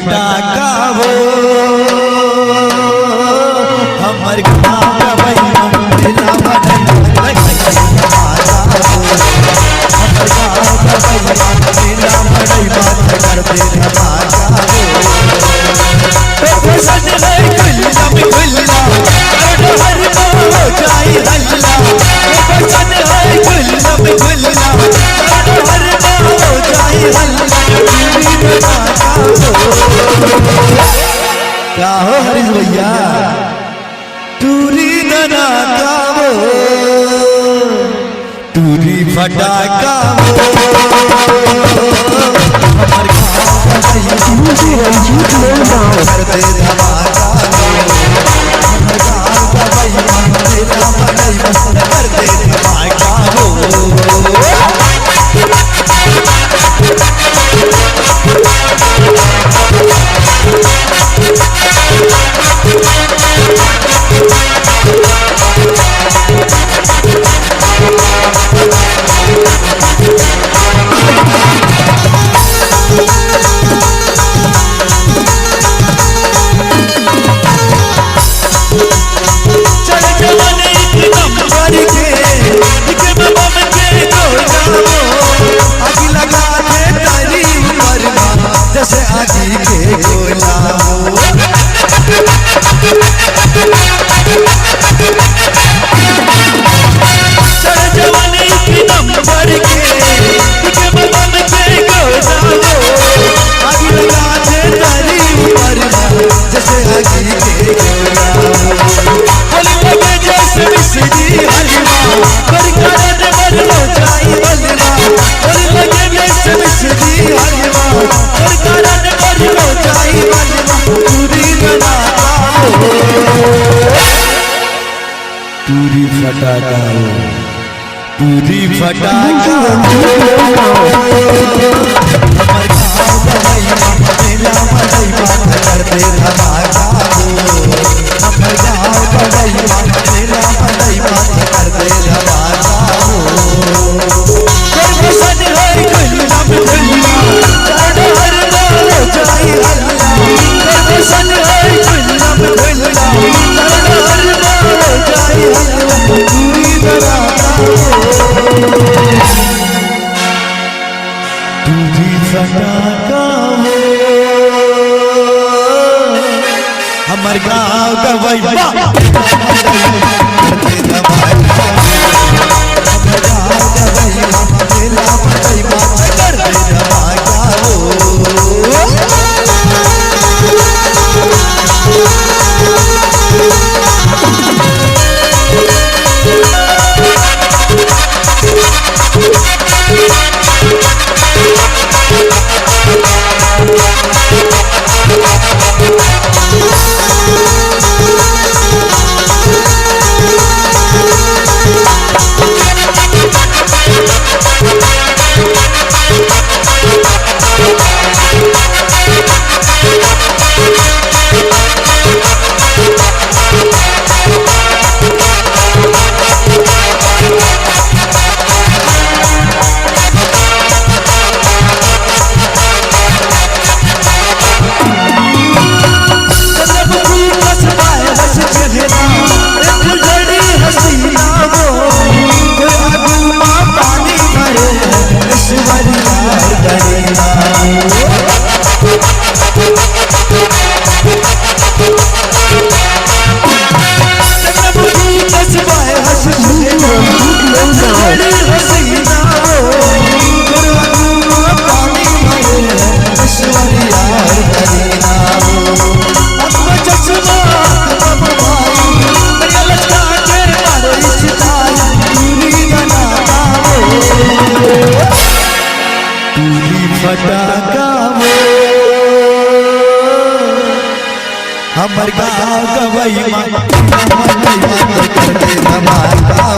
फटाका हो हमर गाँव का भैया मेला हमर गाँव का भैया मेला कर दे धमाका हो सज है गुल्ला में गुल्ला हर हो जाए हल्ला सज है गुल्ला में गुल्ला हर हो जाए हल्ला क्या हो हरीश भैया टूरी दना का वो टूरी फटाका हमर गाँव का भैया कर दे धमाका हमर गाँव का भैया मेला कर दे धमाका हो जैसे आगी के गोला हो चढ़ जवानी की नंबर के बम के गोला हो आगी लगा दे तारी ऊपर जैसे आगी के गोला हो बोली लगे जैसे मिश्री हलवा कर कर मर हो जाए बलवा बोली लगे जैसे मिश्री हलवा टूरी फटाका हो टूरी फटाका हमर गाँव का भैया मेला कर दे धमाका हो हमर गाँव का भैया मेला कर दे धमाका हो सज है गुल्ला में गुल्ला हर हो जाए हल्ला सज है गुल्ला में गुल्ला हर हो जाए हल्ला टूरी फटाका हो हमर गाँव का भैया कर दे धमाका हो फटाका हो हमर गाँव का भैया कर दे धमाका